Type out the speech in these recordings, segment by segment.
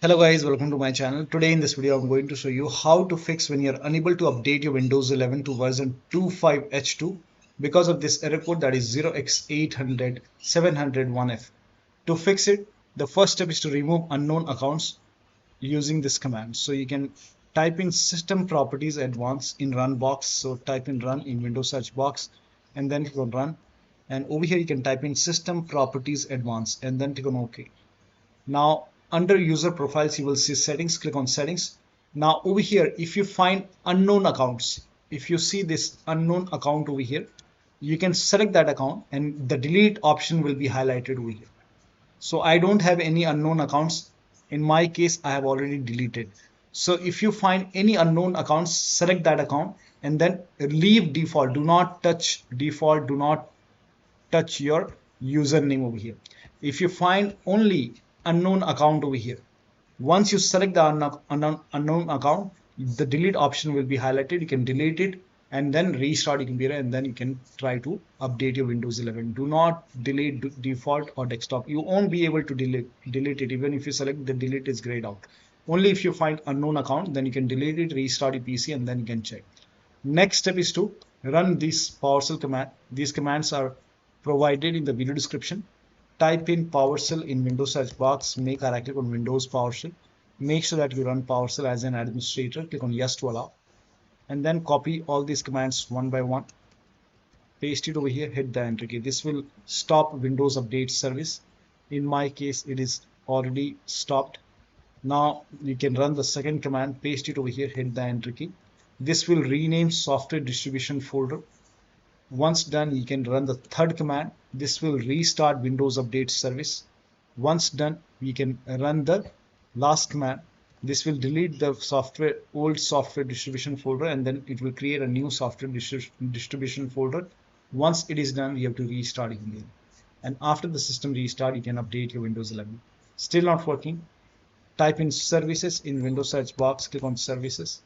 Hello guys, welcome to my channel. Today in this video I'm going to show you how to fix when you're unable to update your Windows 11 to version 25H2 because of this error code that is 0x8007001f. To fix it, the first step is to remove unknown accounts using this command. So you can type in SystemPropertiesAdvanced in run box. So type in run in Windows search box and then click on run. And over here you can type in SystemPropertiesAdvanced and then click on OK. Now under user profiles you will see settings. Click on settings. Now over here if you find unknown accounts, if you see this unknown account over here, you can select that account and the delete option will be highlighted over here. So I don't have any unknown accounts. In my case I have already deleted. So if you find any unknown accounts, select that account and then leave default. Do not touch default. Do not touch your username over here. If you find only unknown account over here, once you select the unknown account, the delete option will be highlighted. You can delete it and then restart your computer and then you can try to update your Windows 11. Do not delete default or desktop. You won't be able to delete it even if you select the delete is grayed out. Only if you find unknown account, then you can delete it, restart your PC and then you can check. Next step is to run this PowerShell command. These commands are provided in the video description. Type in PowerShell in Windows search box, make a right click on Windows PowerShell. Make sure that you run PowerShell as an administrator. Click on yes to allow. And then copy all these commands one by one. Paste it over here, hit the enter key. This will stop Windows Update service. In my case, it is already stopped. Now you can run the second command, paste it over here, hit the enter key. This will rename software distribution folder. Once done, you can run the third command. This will restart Windows Update service. Once done, we can run the last command. This will delete the old software distribution folder and then it will create a new software distribution folder. Once it is done, you have to restart it again. And after the system restart, you can update your Windows 11. Still not working? Type in services in Windows search box, click on services.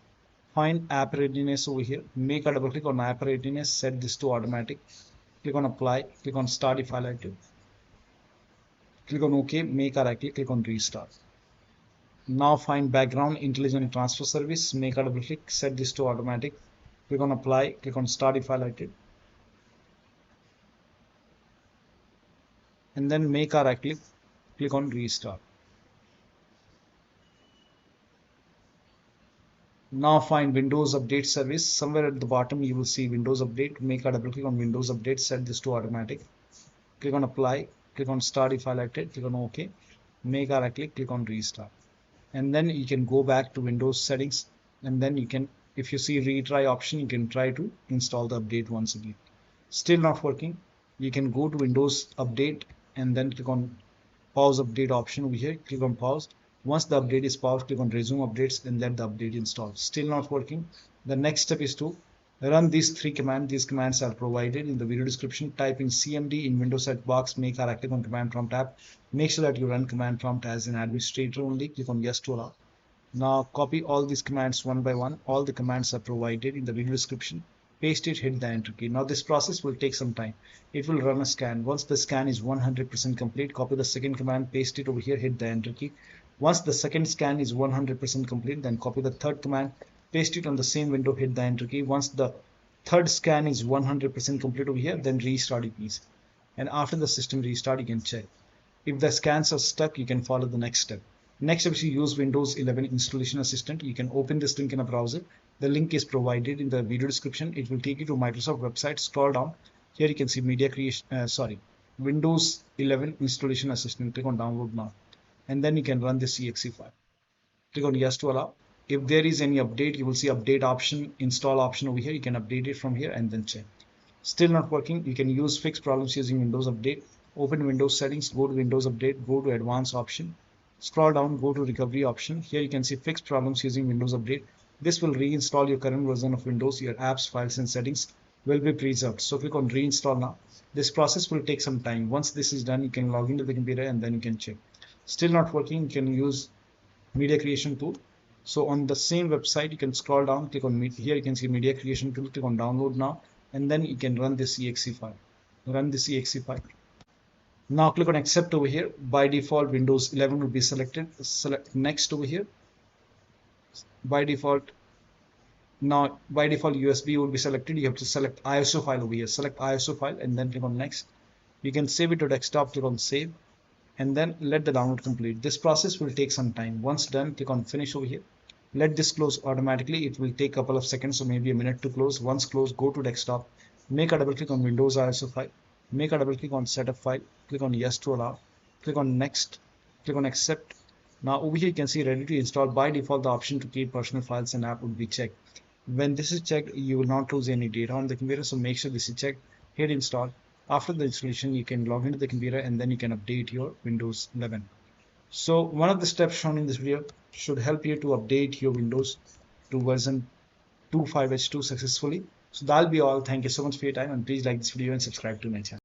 Find app readiness over here. Make a double click on app readiness, set this to automatic. Click on apply, click on start if highlighted. Click on OK, make a right click, click on restart. Now find background intelligent transfer service, make a double click, set this to automatic. Click on apply, click on start if highlighted. And then make a right click, click on restart. Now find Windows Update service. Somewhere at the bottom you will see Windows Update. Make a double click on Windows Update, set this to automatic. Click on apply, click on start if highlighted, click on OK. Make a right click, click on restart. And then you can go back to Windows settings and then you can, if you see retry option, you can try to install the update once again. Still not working? You can go to Windows Update and then click on pause update option over here. Click on pause. Once the update is paused, click on resume updates and let the update install. Still not working? The next step is to run these three commands. These commands are provided in the video description. Type in cmd in Windows search box, make a active on command prompt app. Make sure that you run command prompt as an administrator only. Click on yes to allow. Now copy all these commands one by one. All the commands are provided in the video description. Paste it, hit the enter key. Now this process will take some time. It will run a scan. Once the scan is 100% complete, copy the second command, paste it over here, hit the enter key. Once the second scan is 100% complete, then copy the third command, paste it on the same window, hit the enter key. Once the third scan is 100% complete over here, then restart your PC. And after the system restart, you can check. If the scans are stuck, you can follow the next step. Next step is to use Windows 11 Installation Assistant. You can open this link in a browser. The link is provided in the video description. It will take you to Microsoft website. Scroll down. Here you can see Windows 11 Installation Assistant. Click on download now. And then you can run this exe file. Click on yes to allow. If there is any update, you will see update option, install option over here. You can update it from here and then check. Still not working? You can use fix problems using Windows Update. Open Windows settings, go to Windows Update, go to advanced option. Scroll down, go to recovery option. Here you can see fix problems using Windows Update. This will reinstall your current version of Windows. Your apps, files and settings will be preserved. So click on reinstall now. This process will take some time. Once this is done, you can log into the computer and then you can check. Still not working? You can use media creation tool. So on the same website, you can scroll down, click on here, you can see media creation tool, click on download now, and then you can run this exe file. Run this exe file. Now click on accept over here. By default Windows 11 will be selected. Select next over here. By default USB will be selected. You have to select ISO file over here. Select ISO file and then click on next. You can save it to desktop. Click on save and then let the download complete. This process will take some time. Once done, click on finish over here. Let this close automatically. It will take a couple of seconds, so maybe a minute to close. Once closed, go to desktop. Make a double click on Windows ISO file. Make a double click on setup file. Click on yes to allow. Click on next. Click on accept. Now over here you can see ready to install. By default the option to keep personal files and app would be checked. When this is checked, you will not lose any data on the computer, so make sure this is checked. Hit install. After the installation you can log into the computer and then you can update your Windows 11. So one of the steps shown in this video should help you to update your Windows to version 2.5H2 successfully. So that'll be all. Thank you so much for your time and please like this video and subscribe to my channel.